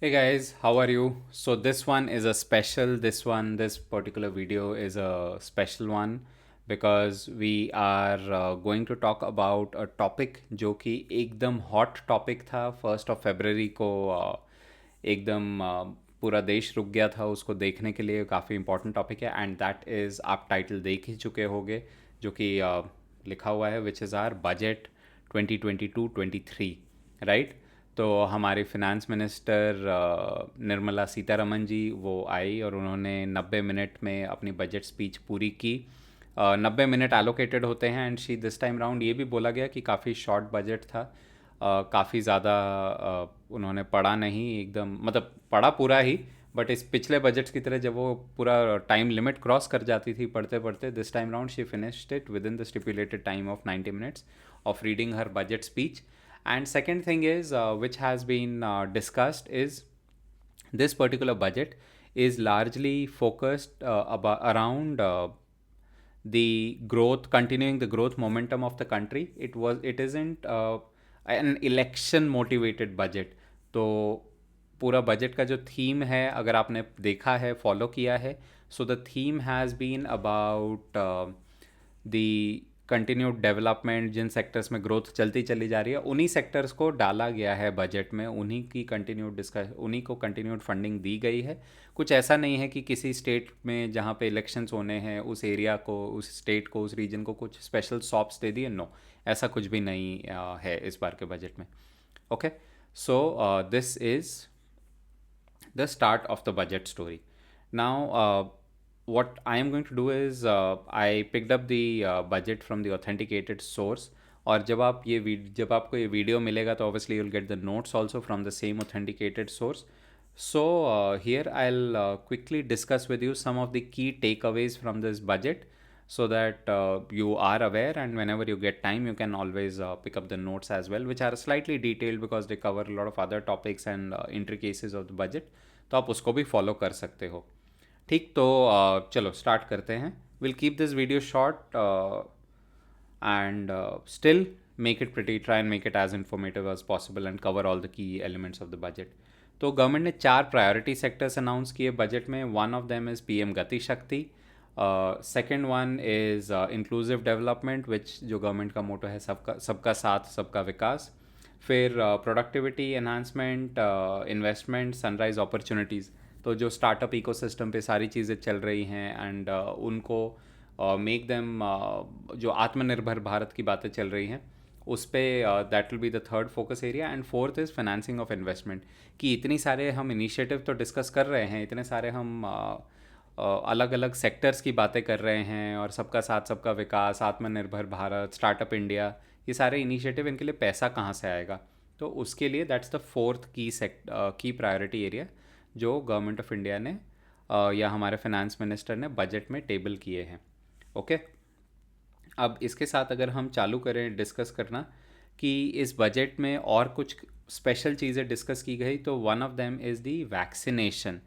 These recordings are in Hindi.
Hey guys, how are you? So this one is a special. This particular video is a special one because we are going to talk about a topic जो कि एकदम hot topic था 1 को एकदम पूरा देश रुक गया था उसको देखने के लिए काफ़ी important topic है and that is आप title देख ही चुके होगे जो कि लिखा हुआ है which is our budget 2022-23 right. तो हमारी फिनेंस मिनिस्टर निर्मला सीतारमन जी वो आई और उन्होंने 90 मिनट में अपनी बजट स्पीच पूरी की। 90 मिनट एलोकेटेड होते हैं and she this time round ये भी बोला गया कि काफ़ी शॉर्ट बजट था। काफ़ी ज़्यादा उन्होंने पढ़ा नहीं एकदम, मतलब पढ़ा पूरा ही, बट इस पिछले बजट्स की तरह जब वो पूरा टाइम लिमिट क्रॉस कर जाती थी पढ़ते पढ़ते, this time round she finished it with in the stipulated time of 90 minutes of reading her budget speech. And second thing is, which has been discussed, is this particular budget is largely focused around the growth, continuing the growth momentum of the country. It isn't an election motivated budget. तो पूरा बजट का जो थीम है अगर आपने देखा है, फॉलो किया है, so the theme has been about the continued development. जिन सेक्टर्स में ग्रोथ चलती चली जा रही है उन्हीं सेक्टर्स को डाला गया है बजट में, उन्हीं की कंटिन्यूड डिस्कस, उन्हीं को कंटिन्यूड फंडिंग दी गई है। कुछ ऐसा नहीं है कि किसी स्टेट में जहाँ पे इलेक्शंस होने हैं उस एरिया को, उस स्टेट को, उस रीजन को कुछ स्पेशल सॉप्स दे दिए। नो, ऐसा कुछ भी नहीं है इस बार के बजट में। Okay, so this is the start of the budget story. Now, what I am going to do is I picked up the budget from the authenticated source. और जब आपको ये वीडियो मिलेगा तो obviously you'll get the notes also from the same authenticated source. So here I'll quickly discuss with you some of the key takeaways from this budget so that you are aware, and whenever you get time you can always pick up the notes as well, which are slightly detailed because they cover a lot of other topics and intricacies of the budget. तो आप उसको भी फॉलो कर सकते हो। ठीक, तो चलो स्टार्ट करते हैं। Will keep this video short and still make it pretty, try and make it as informative as possible and cover all the key elements of the budget. तो गवर्नमेंट ने 4 प्रायोरिटी सेक्टर्स अनाउंस किए बजट में। One of them is PM Gati Shakti, second one is inclusive development, which जो गवर्नमेंट का मोटो है सबका सबका साथ सबका विकास। फिर productivity enhancement, investment, sunrise opportunities. तो जो स्टार्टअप इकोसिस्टम पे सारी चीज़ें चल रही हैं एंड उनको मेक देम, जो आत्मनिर्भर भारत की बातें चल रही हैं उस पर, that will be the third focus area. And fourth is financing of investment, कि इतनी सारे हम इनिशिएटिव तो डिस्कस कर रहे हैं, इतने सारे हम अलग अलग सेक्टर्स की बातें कर रहे हैं और सबका साथ सबका विकास, आत्मनिर्भर भारत, स्टार्टअप इंडिया, ये सारे इनिशिएटिव, इनके लिए पैसा कहाँ से आएगा। तो उसके लिए दैट्स द फोर्थ की प्रायोरिटी एरिया जो गवर्नमेंट ऑफ इंडिया ने या हमारे फाइनेंस मिनिस्टर ने बजट में टेबल किए हैं। ओके, अब इसके साथ अगर हम चालू करें डिस्कस करना कि इस बजट में और कुछ स्पेशल चीज़ें डिस्कस की गई, तो one of them is the vaccination.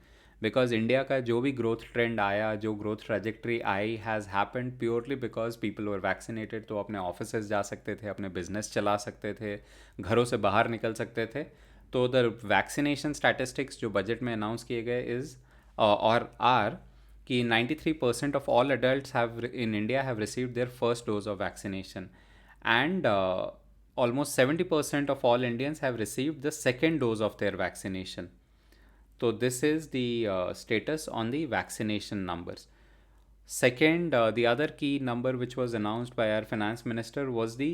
Because India का जो भी ग्रोथ ट्रेंड आया, जो growth trajectory I, has happened purely because people were vaccinated. तो अपने ऑफिस जा सकते थे, अपने बिजनेस चला सकते थे, घरों से बाहर निकल सकते थे। तो द वैक्सीनेशन स्टैटिस्टिक्स जो बजट में अनाउंस किए गए इज़ और आर कि 93% of all adults have in India have received their first dose of vaccination, and almost 70% of all Indians have received the second dose of their vaccination. So this is the status on the vaccination numbers. Second, the other key number which was announced by our finance minister was the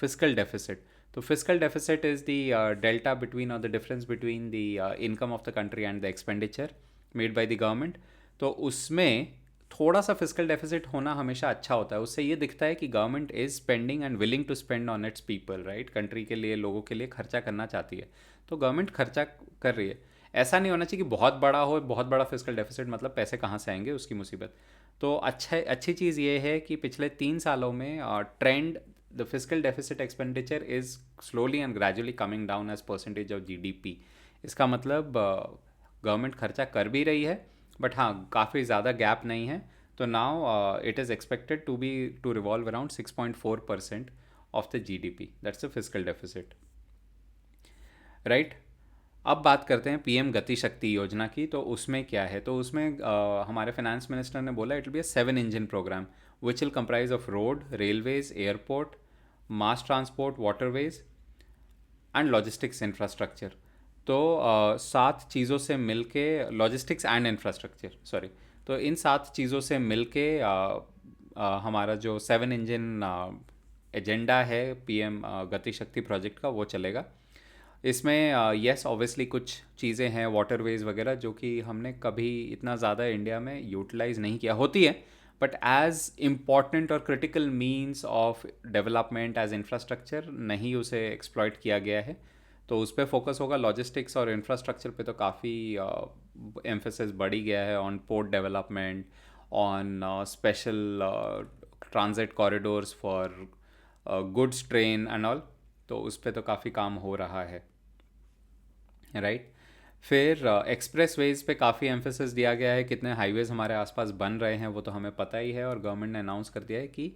fiscal deficit. So fiscal deficit is the delta between, or the difference between the income of the country and the expenditure made by the government. तो उसमें थोड़ा सा फिजिकल डेफिसिट होना हमेशा अच्छा होता है। उससे ये दिखता है कि government is spending and willing to spend on its people, right. Country के लिए, लोगों के लिए खर्चा करना चाहती है, तो गवर्नमेंट खर्चा कर रही है। ऐसा नहीं होना चाहिए कि बहुत बड़ा हो, बहुत बड़ा फिजिकल डेफिसिट, मतलब पैसे कहाँ से आएंगे उसकी मुसीबत। तो अच्छी चीज़ ये है कि पिछले 3 सालों में trend, the physical deficit expenditure is slowly and gradually coming down as percentage of GDP. इसका मतलब गवर्नमेंट खर्चा कर भी रही है, बट हाँ काफ़ी ज़्यादा गैप नहीं है। तो now it is expected to revolve around 6.4% of the GDP, that's the physical deficit, right. अब बात करते हैं पीएम गति शक्ति योजना की। तो उसमें क्या है, तो उसमें हमारे फाइनेंस मिनिस्टर ने बोला it will be a 7 engine program which will comprise of road, railways, airport, mass transport, waterways and logistics infrastructure. तो 7 चीज़ों से मिलके, लॉजिस्टिक्स एंड इंफ्रास्ट्रक्चर सॉरी, तो इन 7 चीज़ों से मिलके हमारा जो 7 इंजन एजेंडा है पीएम गति शक्ति प्रोजेक्ट का, वो चलेगा। इसमें यस ऑब्वियसली कुछ चीज़ें हैं वाटरवेज वगैरह जो कि हमने कभी इतना ज़्यादा इंडिया में यूटिलाइज नहीं किया, होती है, बट एज इम्पॉर्टेंट और critical means of development as infrastructure नहीं उसे एक्सप्लॉइट किया गया है। तो उस पर फोकस होगा। लॉजिस्टिक्स और इंफ्रास्ट्रक्चर पे तो काफ़ी एम्फेसिस बढ़ी गया है, on port development, on special transit corridors for goods train and all. तो उस पर तो काफ़ी काम हो रहा है, राइट। फिर एक्सप्रेस वेज पे काफ़ी एम्फेसिस दिया गया है। कितने हाईवेज़ हमारे आसपास बन रहे हैं वो तो हमें पता ही है, और गवर्नमेंट ने अनाउंस कर दिया है कि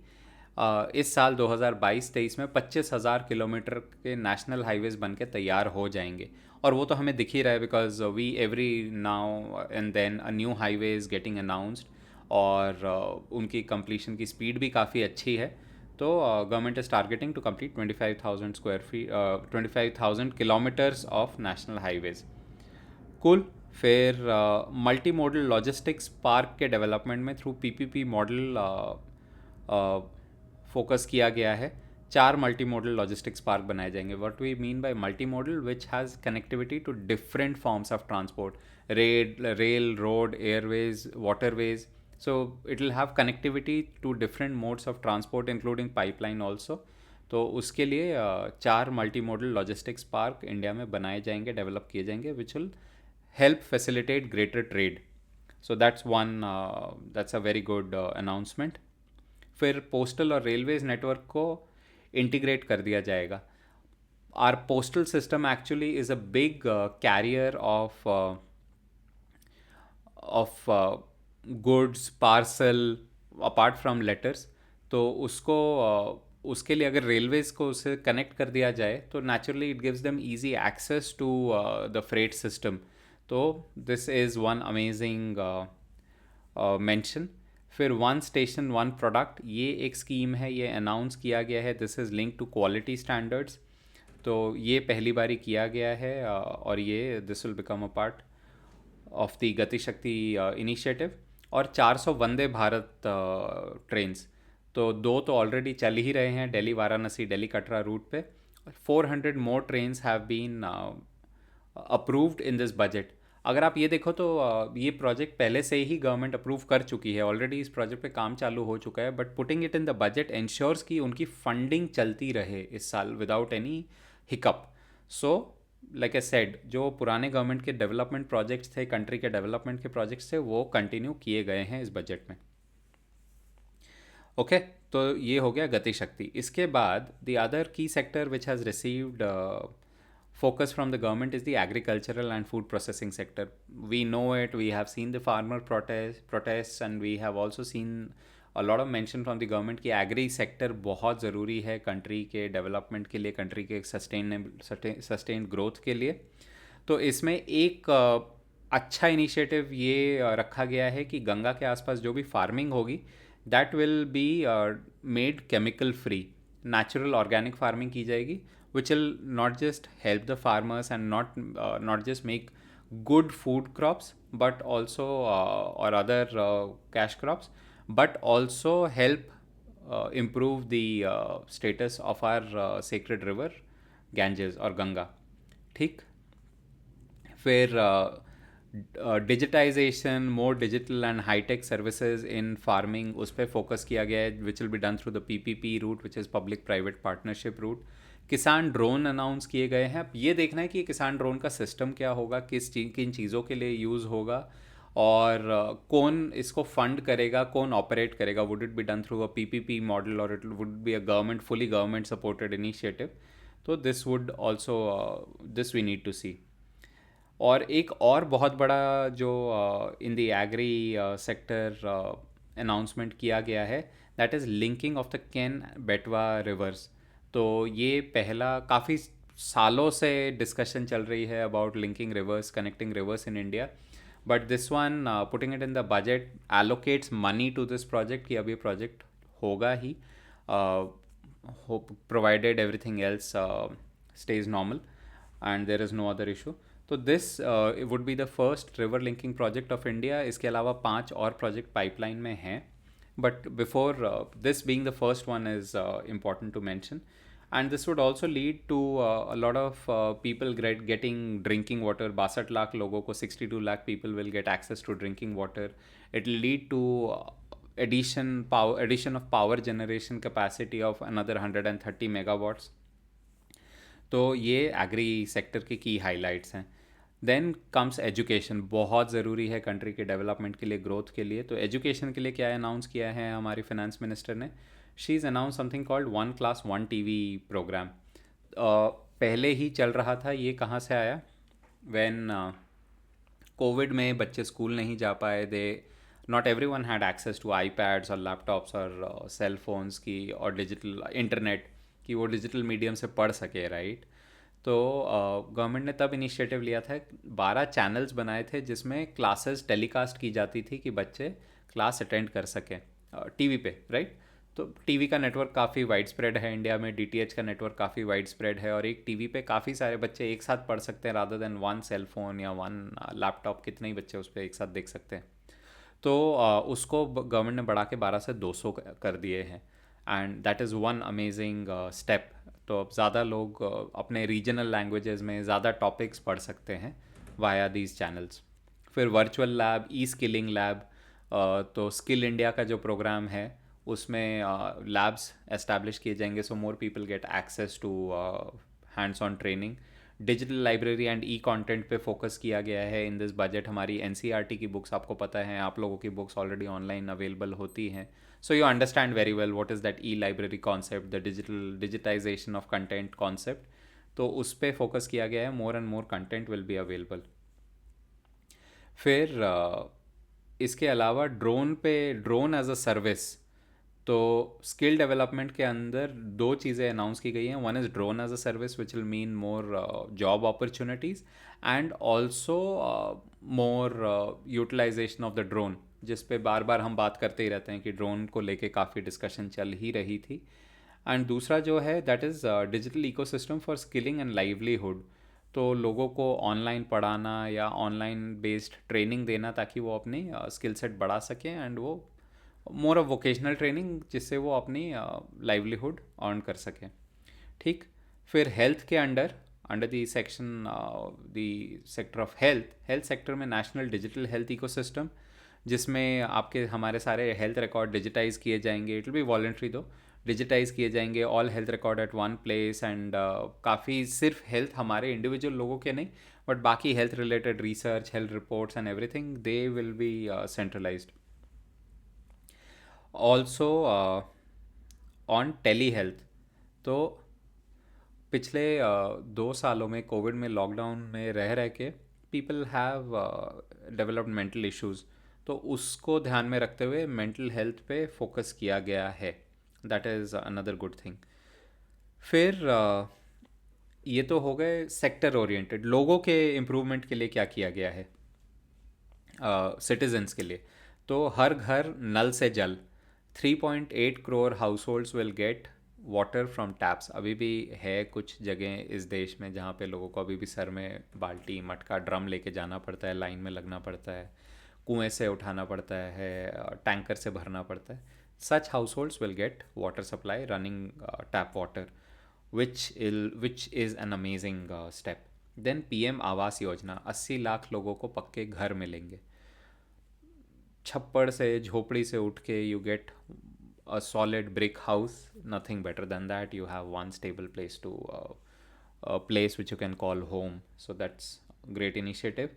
इस साल 2022-23 में 25,000 किलोमीटर के नेशनल हाईवेज़ बन के तैयार हो जाएंगे। और वो तो हमें दिख ही रहा है, because we every now and then a new highway is getting announced, और उनकी कंप्लीशन की स्पीड भी काफ़ी अच्छी है। तो government is targeting to complete 25,000 kilometres of national highways. Cool. फिर मल्टी मॉडल लॉजिस्टिक्स पार्क के डेवलपमेंट में थ्रू पीपीपी मॉडल फोकस किया गया है। 4 मल्टी मॉडल लॉजिस्टिक्स पार्क बनाए जाएंगे। What we mean by multi modal, which has connectivity to different forms of transport, rail, road, airways, waterways. So it will have connectivity to different modes of transport including pipeline also. तो उसके लिए 4 multi modal logistics park India में बनाए जाएंगे, डेवलप किए जाएंगे, which will help facilitate greater trade. So that's a very good announcement. फिर पोस्टल और रेलवेज नेटवर्क को इंटीग्रेट कर दिया जाएगा। Are postal system actually is a big carrier of goods parcel apart from letters. तो उसके लिए अगर रेलवेज को उससे कनेक्ट कर दिया जाए तो naturally it gives them easy access to the freight system. तो this is one amazing mention. फिर वन स्टेशन वन प्रोडक्ट, ये एक स्कीम है, ये अनाउंस किया गया है। This is link to quality standards. तो ये पहली बारी किया गया है, और ये this will become a part of the Gati Shakti initiative. और 400 वंदे भारत ट्रेन्स, तो 2 तो ऑलरेडी चल ही रहे हैं दिल्ली वाराणसी, दिल्ली कटरा रूट पे। 400 more trains have been approved in this budget. अगर आप ये देखो तो ये प्रोजेक्ट पहले से ही गवर्नमेंट अप्रूव कर चुकी है ऑलरेडी, इस प्रोजेक्ट पे काम चालू हो चुका है, but putting it in the budget ensures कि उनकी फंडिंग चलती रहे इस साल without any hiccup. So like I said, जो पुराने गवर्नमेंट के डेवलपमेंट प्रोजेक्ट्स थे, कंट्री के डेवलपमेंट के प्रोजेक्ट्स थे, वो कंटिन्यू किए गए हैं इस बजट में। ओके, तो ये हो गया गति शक्ति। इसके बाद द अदर की sector which has received focus from the government is the agricultural and food processing sector. We know it, we have seen the farmer protests and we have also seen a lot of mention from the government कि agri sector बहुत ज़रूरी है कंट्री के डेवलपमेंट के लिए, कंट्री के सस्टेन ग्रोथ के लिए। तो इसमें एक अच्छा इनिशिएटिव ये रखा गया है कि गंगा के आसपास जो भी फार्मिंग होगी that will be made chemical free, natural organic farming की जाएगी, which will not just help the farmers and not just make good food crops but also or other cash crops, but also help improve the status of our sacred river Ganges or Ganga। ठीक। फिर digitization, more digital and hitech services in farming, उस पर फोकस किया गया है, which will be done through the PPP route which is public private partnership route. किसान ड्रोन अनाउंस किए गए हैं। अब ये देखना है कि किसान ड्रोन का सिस्टम क्या होगा, किन चीज़ों के लिए यूज़ होगा, और कौन इसको फंड करेगा, कौन ऑपरेट करेगा। Would it be done through a PPP model और it would be a government fully government supported initiative. तो this would also this we need to see. और एक और बहुत बड़ा जो in the agri sector announcement किया गया है, that is linking of the Ken Betwa rivers. तो ये पहला काफ़ी सालों से डिस्कशन चल रही है about linking rivers, connecting rivers in India. But this one putting it in the budget allocates money to this project कि अब ये प्रोजेक्ट होगा ही, provided everything else stays normal and there is no other issue. तो this would be the first river linking project of India. इसके अलावा 5 और प्रोजेक्ट पाइपलाइन में हैं, but before this being the first one is important to mention. And this would also lead to a lot of people getting drinking water. 62 lakh लोगों को, 62 lakh people will get access to drinking water. It will lead to addition of power generation capacity of another 130 megawatts. तो ये एग्री सेक्टर की हाइलाइट्स हैं. Then comes education. बहुत ज़रूरी है कंट्री के डेवलपमेंट के लिए, ग्रोथ के लिए. तो एजुकेशन के लिए क्या अनाउंस किया है हमारी फाइनेंस मिनिस्टर ने? She is announce something called 1 class 1 TV program. पहले ही चल रहा था. ये कहाँ से आया? व्हेन कोविड में बच्चे स्कूल नहीं जा पाए, they not every one had access to iPads और लैपटॉप्स और सेल फोन्स की और डिजिटल इंटरनेट कि वो डिजिटल मीडियम से पढ़ सके, राइट? तो गवर्नमेंट ने तब इनिशिएटिव लिया था. 12 चैनल्स बनाए थे जिसमें क्लासेस टेलीकास्ट की जाती थी कि बच्चे क्लास अटेंड कर सकें टीवी पे, राइट? तो टीवी का नेटवर्क काफ़ी वाइड स्प्रेड है इंडिया में, डीटीएच का नेटवर्क काफ़ी वाइड स्प्रेड है, और एक टीवी पे काफ़ी सारे बच्चे एक साथ पढ़ सकते हैं rather than one cell phone या वन लैपटॉप. कितने ही बच्चे उस पर एक साथ देख सकते हैं. तो उसको गवर्नमेंट ने बढ़ा के 12 से 200 कर दिए हैं. And that is one amazing step. तो अब ज़्यादा लोग अपने रीजनल लैंग्वेजेस में ज़्यादा टॉपिक्स पढ़ सकते हैं वाया दीज चैनल्स. फिर virtual lab, e skilling lab. तो स्किल इंडिया का जो प्रोग्राम है उसमें लैब्स एस्टैब्लिश किए जाएंगे, so more people get access to hands on training. Digital library and e content पे फोकस किया गया है इन दिस बजट. हमारी एनसीईआरटी की बुक्स आपको पता है, आप लोगों की बुक्स ऑलरेडी ऑनलाइन अवेलेबल होती हैं. So you understand very well what is that e-library concept, the digitization of content concept. तो उस पर फोकस किया गया है. More and more content will be available. फिर इसके अलावा ड्रोन एज अ सर्विस. तो स्किल डेवलपमेंट के अंदर 2 चीज़ें अनाउंस की गई हैं. One is drone as a service which will mean more job opportunities and also more utilization of the drone, जिस पे बार बार हम बात करते ही रहते हैं कि ड्रोन को लेके काफ़ी डिस्कशन चल ही रही थी. एंड दूसरा जो है that is digital ecosystem for skilling and livelihood. तो लोगों को ऑनलाइन पढ़ाना या ऑनलाइन बेस्ड ट्रेनिंग देना ताकि वो अपनी स्किल सेट बढ़ा सकें, एंड वो मोर ऑफ वोकेशनल ट्रेनिंग जिससे वो अपनी लाइवलीहुड अर्न कर सकें. ठीक. फिर हेल्थ के under the section the sector of health sector में नेशनल डिजिटल हेल्थ इकोसिस्टम, जिसमें आपके हमारे सारे हेल्थ रिकॉर्ड डिजिटाइज़ किए जाएंगे. इट विल बी वॉलेंट्री दो. डिजिटाइज़ किए जाएंगे all health record eight one place. And काफ़ी सिर्फ हेल्थ हमारे इंडिविजुअल लोगों के नहीं, बट बाकी health related research, health reports and everything, they will be centralized. Also on telehealth. तो पिछले 2 सालों में कोविड में, लॉकडाउन में रह के people have developed mental issues. तो उसको ध्यान में रखते हुए मेंटल हेल्थ पे फोकस किया गया है. That is another good thing. फिर ये तो हो गए सेक्टर ओरिएंटेड. लोगों के इम्प्रूवमेंट के लिए क्या किया गया है सिटीजन्स के लिए? तो हर घर नल से जल. 3.8 crore house holds will get water from taps. अभी भी है कुछ जगह इस देश में जहाँ पे लोगों को अभी भी सर में बाल्टी, मटका, ड्रम लेके जाना पड़ता है, लाइन में लगना पड़ता है, कुएं से उठाना पड़ता है, टैंकर से भरना पड़ता है. Such households will get water supply, running tap water, which is an amazing step. Then PM Awas Yojana. 80 lakh लोगों को पक्के घर मिलेंगे. छप्पड़ से, झोपड़ी से उठ के you get a solid brick house. Nothing better than that. You have one stable place to a place which you can call home. So that's great initiative.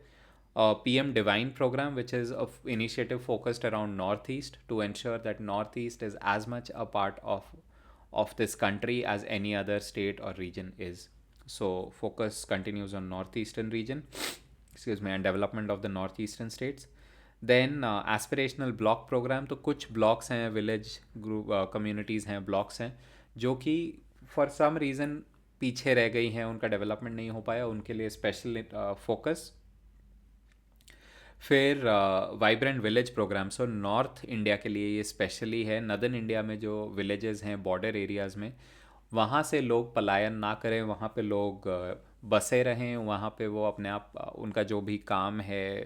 PM Divine program, which is a initiative focused around Northeast to ensure that Northeast is as much a part of this country as any other state or region is. So focus continues on Northeastern region, excuse me, and development of the Northeastern states. Then aspirational block program. तो कुछ ब्लॉक्स हैं, विलेज ग्रुप कम्युनिटीज़ हैं, ब्लॉक्स हैं जो कि फॉर सम रीज़न पीछे रह गई हैं, उनका डेवलपमेंट नहीं हो पाया, उनके लिए स्पेशल फोकस। फिर vibrant village program, so north India के लिए ये स्पेशली है। नदर्न इंडिया में जो विलेजेस हैं बॉर्डर एरियाज़ में, वहाँ से लोग पलायन ना करें, वहाँ पे लोग बसे रहें, वहाँ पे वो अपने आप उनका जो भी काम है,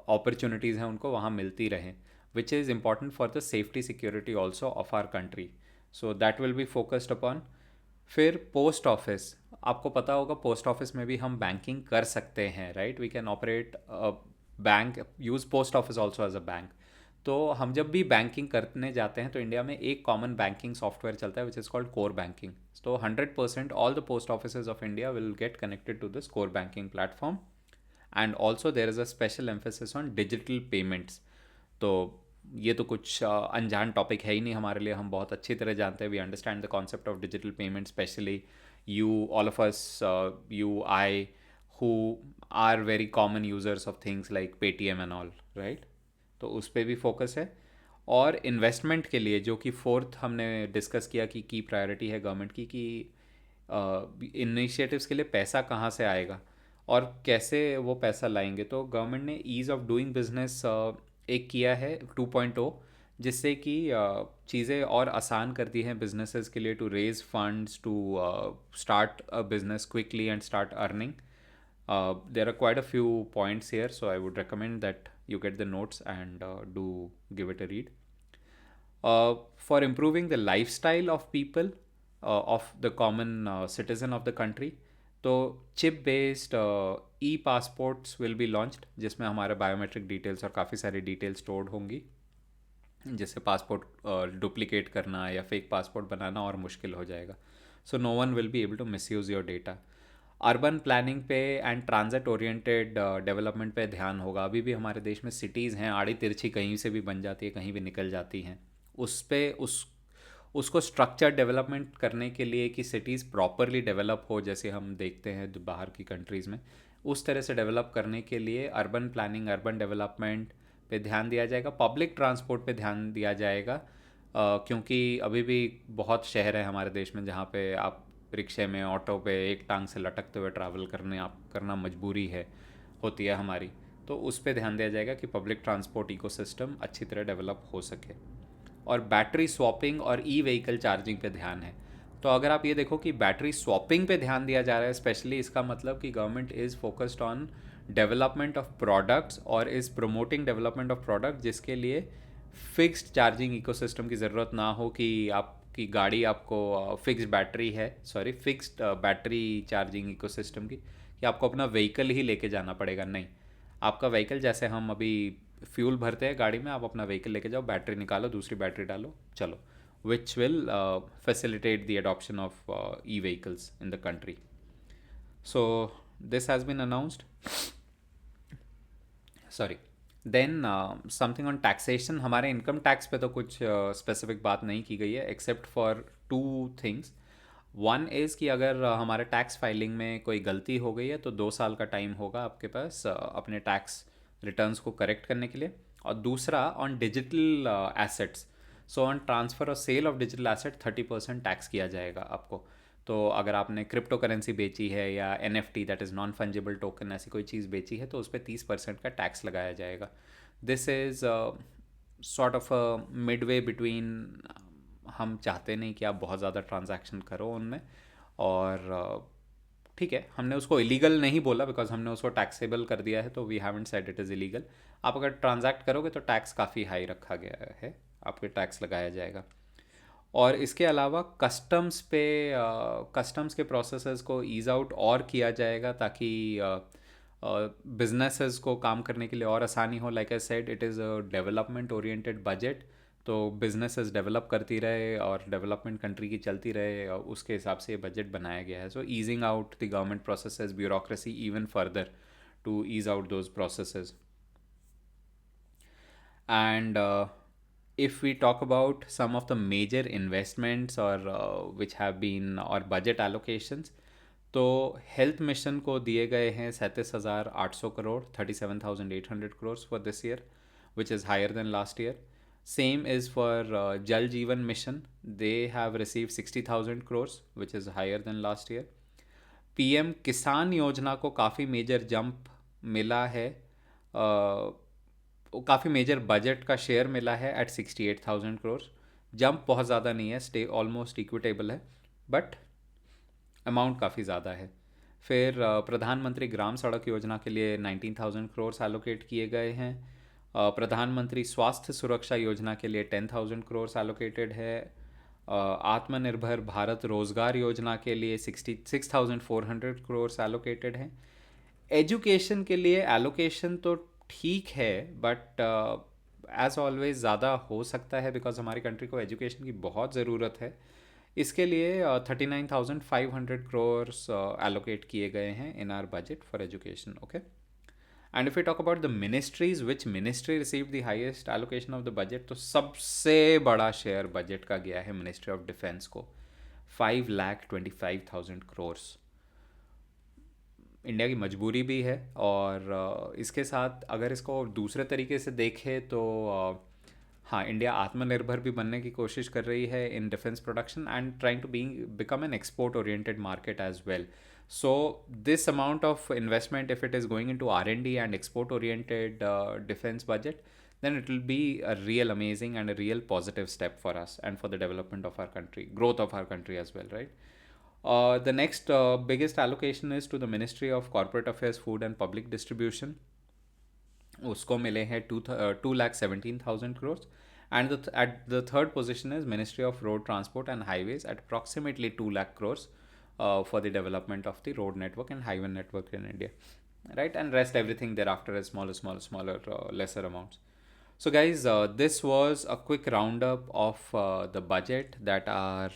अपॉर्चुनिटीज़ हैं, उनको वहाँ मिलती रहें, which is important for the safety security also of our country. So that will be focused upon. फिर पोस्ट ऑफिस, आपको पता होगा पोस्ट ऑफिस में भी हम बैंकिंग कर सकते हैं, right? We can operate bank, use post office also as a bank. तो हम जब भी बैंकिंग करने जाते हैं तो इंडिया में एक कॉमन बैंकिंग सॉफ्टवेयर चलता है which is called core banking. तो 100% all the post office of India will get connected to this core banking platform. And also there is a special emphasis on digital payments. तो ये तो कुछ अनजान टॉपिक है ही नहीं हमारे लिए, हम बहुत अच्छी तरह जानते हैं, we understand the concept of digital payment, specially you, all of us, you, I, who are very common users of things like Paytm and all, right? तो उस पर भी फोकस है। और इन्वेस्टमेंट के लिए, जो कि फोर्थ हमने डिस्कस किया कि की प्रायोरिटी है गवर्नमेंट की, कि इनिशिएटिव्स के लिए पैसा कहाँ से आएगा और कैसे वो पैसा लाएंगे। तो गवर्नमेंट ने ईज़ ऑफ डूइंग बिजनेस एक किया है 2.0, जिससे कि चीज़ें और आसान कर दी हैं बिजनेसेस के लिए, to raise funds, to start a business quickly and start earning. There are quite a few points here, so I would recommend that you get the notes and do give it a read. For improving the lifestyle of people, of the common citizen of the country, तो chip based E passports will be launched, जिसमें हमारे बायोमेट्रिक डिटेल्स और काफ़ी सारी डिटेल्स स्टोर्ड होंगी, जिससे पासपोर्ट डुप्लीकेट करना या फेक पासपोर्ट बनाना और मुश्किल हो जाएगा। So no one will be able to misuse your data. Urban planning पे एंड ट्रांजिट ओरिएंटेड डेवलपमेंट पे ध्यान होगा। अभी भी हमारे देश में सिटीज़ हैं आड़ी तिरछी, कहीं से भी बन जाती है, कहीं भी निकल जाती हैं। उस पे उसको स्ट्रक्चर डेवलपमेंट करने के लिए कि सिटीज़ प्रॉपरली डेवलप हो, जैसे हम देखते हैं बाहर की कंट्रीज़ में, उस तरह से डेवलप करने के लिए अर्बन प्लानिंग, अर्बन डेवलपमेंट पे ध्यान दिया जाएगा। पब्लिक ट्रांसपोर्ट पे ध्यान दिया जाएगा, क्योंकि अभी भी बहुत शहर है हमारे देश में जहाँ पे आप रिक्शे में, ऑटो पे एक टांग से लटकते हुए ट्रैवल करना मजबूरी है, होती है हमारी। तो उस पर ध्यान दिया जाएगा कि पब्लिक ट्रांसपोर्ट इकोसिस्टम अच्छी तरह डेवलप हो सके। और बैटरी स्वैपिंग और ई व्हीकल चार्जिंग पे ध्यान है। तो अगर आप ये देखो कि बैटरी स्वैपिंग पे ध्यान दिया जा रहा है स्पेशली, इसका मतलब कि government is focused on development of products और is promoting development of product, जिसके लिए फिक्स्ड चार्जिंग इकोसिस्टम की ज़रूरत ना हो, कि आपकी गाड़ी आपको फिक्स्ड बैटरी है, sorry fixed battery charging ecosystem की, कि आपको अपना व्हीकल ही लेके जाना पड़ेगा। नहीं, आपका व्हीकल, जैसे हम अभी फ्यूल भरते हैं गाड़ी में, आप अपना व्हीकल लेके जाओ, बैटरी निकालो, दूसरी बैटरी डालो, चलो, which will facilitate the adoption of e-vehicles in the country. So this has been announced. Sorry. Then something on taxation, हमारे इनकम टैक्स पे तो कुछ स्पेसिफिक बात नहीं की गई है, except for two things. One is कि अगर हमारे टैक्स फाइलिंग में कोई गलती हो गई है तो 2 साल का टाइम होगा आपके पास अपने टैक्स रिटर्न्स को करेक्ट करने के लिए। और दूसरा on digital assets, so on transfer और sale of digital asset 30% tax किया जाएगा आपको। तो अगर आपने क्रिप्टो करेंसी बेची है या NFT, that is non fungible token, ऐसी कोई चीज़ बेची है, तो उस पर 30% का टैक्स लगाया जाएगा। This is sort of a Midway between, हम चाहते नहीं कि आप बहुत ज़्यादा ट्रांजैक्शन करो उनमें, और ठीक है, हमने उसको इलीगल नहीं बोला बिकॉज हमने उसको टैक्सेबल कर दिया है, तो we haven't said it is illegal. आप अगर ट्रांजैक्ट करोगे तो टैक्स काफ़ी हाई रखा गया है, आप पे टैक्स लगाया जाएगा। और इसके अलावा कस्टम्स के प्रोसेसेस को ईज़ आउट और किया जाएगा, ताकि बिजनेसेस को काम करने के लिए और आसानी हो। Like I said, it is a development oriented budget, तो बिजनेसेस डेवलप करती रहे और डेवलपमेंट कंट्री की चलती रहे, और उसके हिसाब से ये बजट बनाया गया है। So easing out the government processes, bureaucracy even further, to ease out those processes. And if we talk about some of the major investments or which have been or budget allocations, तो हेल्थ मिशन को दिए गए हैं 37,800 crore, 37,800 crore for this year, which is higher than last year. Same is for Jal Jeevan mission, they have receive 60,000 crore, which is higher than last year. PM Kisan Yojana को काफ़ी मेजर जंप मिला है, काफ़ी मेजर बजट का शेयर मिला है एट 68,000 करोड़। जंप बहुत ज़्यादा नहीं है, स्टे ऑलमोस्ट इक्विटेबल है, बट अमाउंट काफ़ी ज़्यादा है। फिर प्रधानमंत्री ग्राम सड़क योजना के लिए 19,000 करोड़ एलोकेट किए गए हैं। प्रधानमंत्री स्वास्थ्य सुरक्षा योजना के लिए 10,000 करोड़ एलोकेटेड है। आत्मनिर्भर भारत रोजगार योजना के लिए 66,400 करोड़ एलोकेटेड है। एजुकेशन के लिए एलोकेशन तो ठीक है, बट एज ऑलवेज ज़्यादा हो सकता है, बिकॉज हमारी कंट्री को एजुकेशन की बहुत ज़रूरत है। इसके लिए 39,500 करोड़ एलोकेट किए गए हैं इन are budget for education. Okay, and if you talk about the ministries, which ministry receive the highest allocation of the budget, तो सबसे बड़ा शेयर बजट का गया है मिनिस्ट्री ऑफ डिफेंस को, 5,25,000 करोड़। इंडिया की मजबूरी भी है, और इसके साथ अगर इसको दूसरे तरीके से देखें तो हाँ, इंडिया आत्मनिर्भर भी बनने की कोशिश कर रही है in defence production and trying to become an export oriented market as well. So this amount of investment, if it is going into R&D and export oriented defense budget, then it will be a real amazing and a real positive step for us and for the development of our country, growth of our country as well, right? The next biggest allocation is to the Ministry of Corporate Affairs, Food and Public Distribution. उसको मिले हैं 2,17,000 crores. And at the third position is Ministry of Road Transport and Highways at approximately 2 lakh crores for the development of the road network and highway network in India, right? And rest everything thereafter is smaller, lesser amounts. So, guys, this was a quick roundup of the budget that our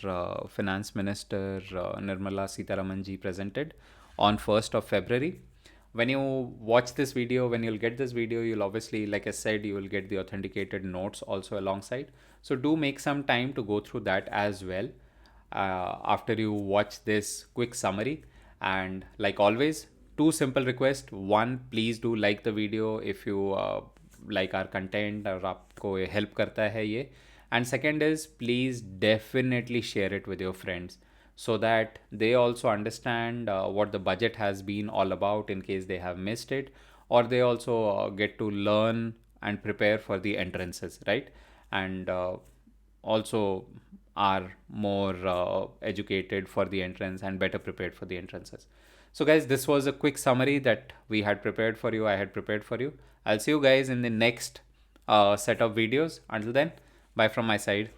Finance Minister Nirmala Sitharaman ji presented on 1st of February. When you watch this video, when you'll get this video, you'll obviously, like I said, you will get the authenticated notes also alongside. So do make some time to go through that as well after you watch this quick summary. And like always, two simple requests. One, please do like the video if you like our content और आपको help करता है ये. And second is, please definitely share it with your friends so that they also understand what the budget has been all about in case they have missed it, or they also get to learn and prepare for the entrances, right? And also are more educated for the entrance and better prepared for the entrances. So guys, this was a quick summary that we had prepared for you, I had prepared for you. I'll see you guys in the next set of videos. Until then, bye from my side.